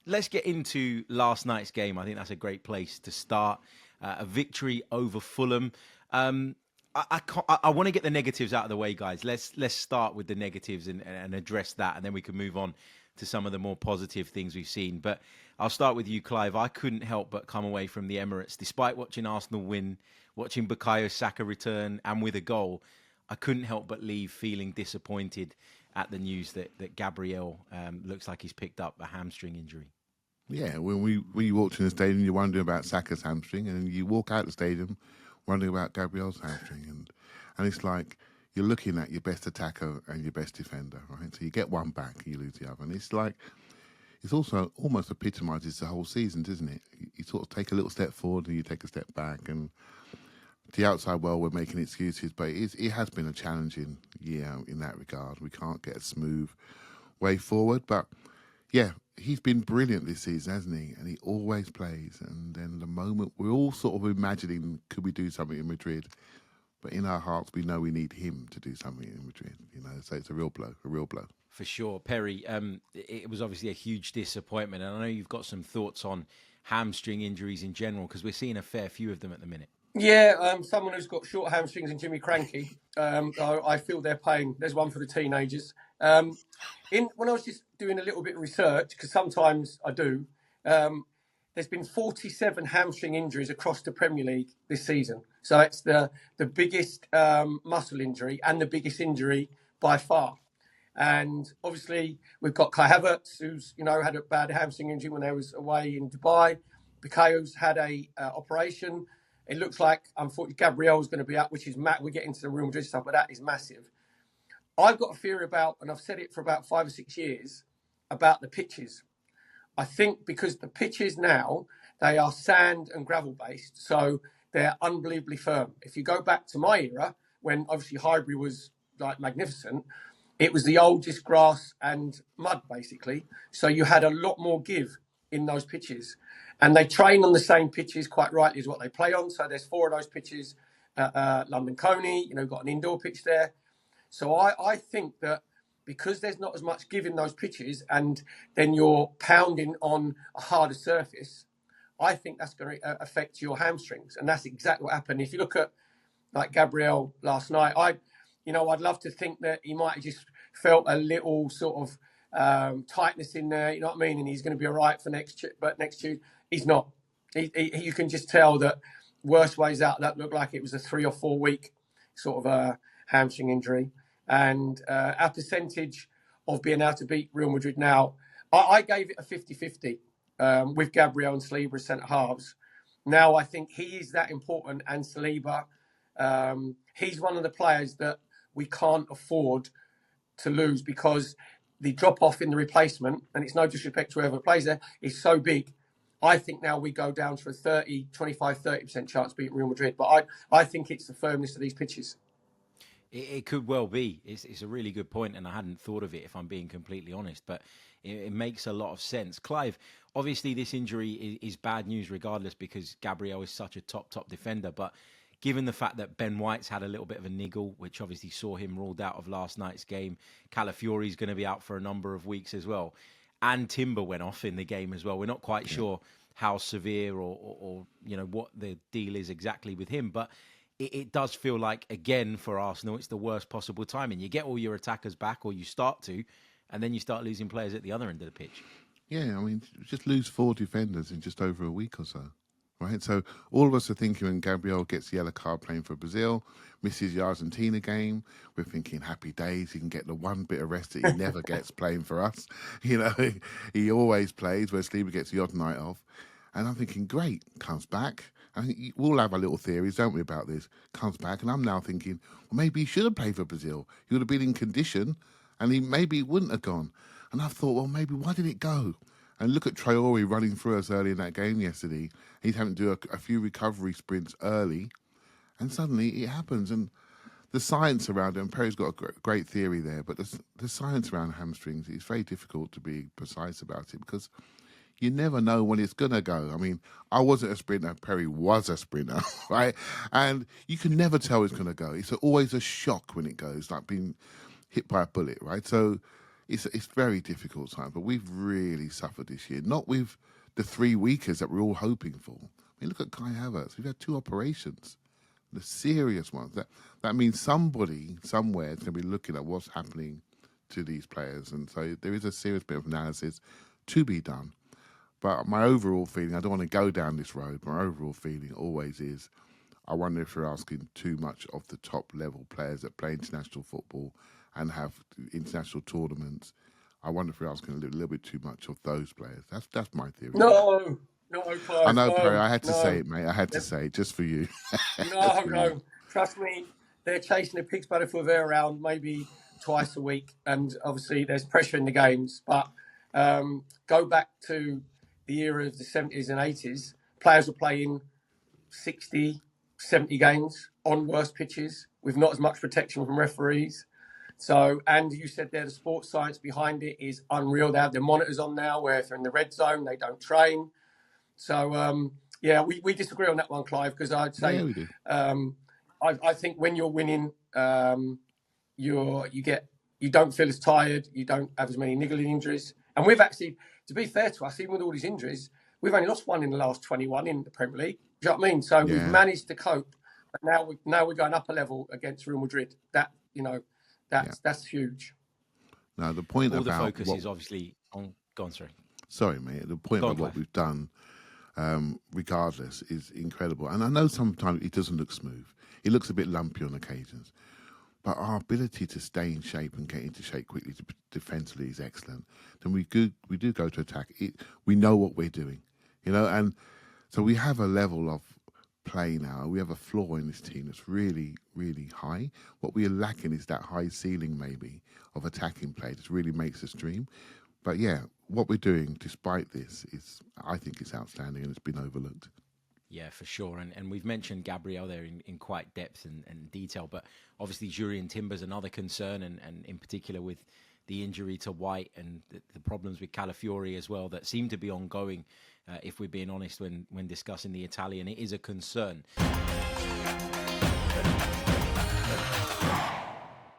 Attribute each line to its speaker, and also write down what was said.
Speaker 1: let's get into last night's game. I think that's a great place to start. A victory over Fulham. I want to get the negatives out of the way, guys. Let's start with the negatives and address that, and then we can move on to some of the more positive things we've seen. But I'll start with you, Clive. I couldn't help but come away from the Emirates, despite watching Arsenal win, watching Bukayo Saka return, and with a goal. I couldn't help but leave feeling disappointed at the news that Gabriel looks like he's picked up a hamstring injury.
Speaker 2: Yeah, when you walked in the stadium, you're wondering about Saka's hamstring, and then you walk out the stadium wondering about Gabriel's hamstring, and it's like you're looking at your best attacker and your best defender, right? So you get one back, you lose the other, and it's like it's also almost epitomises the whole season, doesn't it? You sort of take a little step forward and you take a step back, and the outside world we're making excuses, but it has been a challenging year in that regard. We can't get a smooth way forward, but yeah, he's been brilliant this season, hasn't he? And he always plays. And then the moment we're all sort of imagining, could we do something in Madrid? But in our hearts, we know we need him to do something in Madrid. So it's a real blow,
Speaker 1: For sure, Perry. It was obviously a huge disappointment, and I know you've got some thoughts on hamstring injuries in general because we're seeing a fair few of them at the minute.
Speaker 3: Yeah, someone who's got short hamstrings and Jimmy Cranky. I feel their pain. There's one for the teenagers. When I was just doing a little bit of research, because sometimes I do, there's been 47 hamstring injuries across the Premier League this season. So it's the biggest muscle injury and the biggest injury by far. And obviously we've got Kai Havertz, who's had a bad hamstring injury when they was away in Dubai. Bukayo's had a operation. It looks like, unfortunately, Gabriel's going to be out, which is we're getting to the Real Madrid stuff, but that is massive. I've got a theory about, and I've said it for about 5 or 6 years, about the pitches. I think because the pitches now, they are sand and gravel based, so they're unbelievably firm. If you go back to my era, when obviously Highbury was like magnificent, it was the oldest grass and mud, basically. So you had a lot more give in those pitches. And they train on the same pitches, quite rightly, as what they play on. So there's 4 of those pitches at London Coney, got an indoor pitch there. So I think that because there's not as much give in those pitches and then you're pounding on a harder surface, I think that's going to affect your hamstrings. And that's exactly what happened. If you look at like Gabriel last night, I'd love to think that he might have just felt a little sort of tightness in there, you know what I mean? And he's going to be all right for next Tuesday. He's not. You can just tell that worst ways out, that looked like it was a 3 or 4 week sort of hamstring injury. And our percentage of being able to beat Real Madrid now, I gave it a 50-50 with Gabriel and Saliba as centre halves. Now I think he is that important, and Saliba, he's one of the players that we can't afford to lose because the drop-off in the replacement, and it's no disrespect to whoever plays there, is so big. I think now we go down to a 25-30% chance of beating Real Madrid. But I think it's the firmness of these pitches.
Speaker 1: It could well be. It's a really good point, and I hadn't thought of it, if I'm being completely honest. But it makes a lot of sense. Clive, obviously this injury is bad news regardless because Gabriel is such a top defender. But given the fact that Ben White's had a little bit of a niggle, which obviously saw him ruled out of last night's game, Calafiori's going to be out for a number of weeks as well. And Timber went off in the game as well. We're not quite sure how severe or what the deal is exactly with him. But it does feel like, again, for Arsenal, it's the worst possible timing. You get all your attackers back, or you start to, and then you start losing players at the other end of the pitch.
Speaker 2: Yeah, I mean, just lose 4 defenders in just over a week or so. Right, so all of us are thinking when Gabriel gets the yellow card playing for Brazil, misses the Argentina game, we're thinking happy days. He can get the one bit of rest that he never gets playing for us. He always plays where Saliba gets the odd night off. And I'm thinking, great, comes back. I think we'll have our little theories, don't we, about this? Comes back, and I'm now thinking, well, maybe he should have played for Brazil. He would have been in condition, and he wouldn't have gone. And I thought, well, maybe why did it go? And look at Traore running through us early in that game yesterday. He's having to do a few recovery sprints early, and suddenly it happens. And the science around it, and Perry's got a great theory there, but the science around hamstrings is very difficult to be precise about it because you never know when it's going to go. I mean, I wasn't a sprinter. Perry was a sprinter, right? And you can never tell it's going to go. It's always a shock when it goes, like being hit by a bullet, right? So it's very difficult time, but we've really suffered this year. Not with the 3 weekers that we're all hoping for. I mean, look at Kai Havertz. We've had 2 operations, the serious ones. That means somebody somewhere is going to be looking at what's happening to these players, and so there is a serious bit of analysis to be done. But my overall feeling, I don't want to go down this road, but my overall feeling always is, I wonder if we're asking too much of the top level players that play international football and have international tournaments. I wonder if we're asking a little bit too much of those players. That's my theory.
Speaker 3: No, Clive.
Speaker 2: I know,
Speaker 3: no,
Speaker 2: Perry, I had to
Speaker 3: no.
Speaker 2: say it, mate. I had to say it just for you.
Speaker 3: No. Trust me, they're chasing a pig's bladder for their round maybe twice a week, and obviously there's pressure in the games. But go back to the era of the 70s and 80s, players were playing 60, 70 games on worse pitches with not as much protection from referees. So, and you said there the sports science behind it is unreal. They have their monitors on now where if they're in the red zone, they don't train. So, we disagree on that one, Clive, because I'd say
Speaker 2: we do.
Speaker 3: I think when you're winning, you don't feel as tired, you don't have as many niggling injuries. And we've actually, to be fair to us, even with all these injuries, we've only lost one in the last 21 in the Premier League. Do you know what I mean? So we've managed to cope. But now we're going up a level against Real Madrid. That's huge.
Speaker 2: Now the point
Speaker 1: All
Speaker 2: about
Speaker 1: the focus is obviously on. Go on, sorry.
Speaker 2: Sorry, mate. The point of what we've done, regardless, is incredible. And I know sometimes it doesn't look smooth. It looks a bit lumpy on occasions. But our ability to stay in shape and get into shape quickly defensively is excellent. Then we do go to attack. We know what we're doing, and so we have a level of play now. We have a floor in this team that's really, really high. What we are lacking is that high ceiling, maybe, of attacking play that really makes us dream. But yeah, what we're doing, despite this, I think it's outstanding and it's been overlooked.
Speaker 1: Yeah, for sure. And we've mentioned Gabriel there in quite depth and detail, but obviously Jurriën Timber's another concern, and in particular with the injury to White and the problems with Calafiori as well that seem to be ongoing, if we're being honest, when discussing the Italian. It is a concern.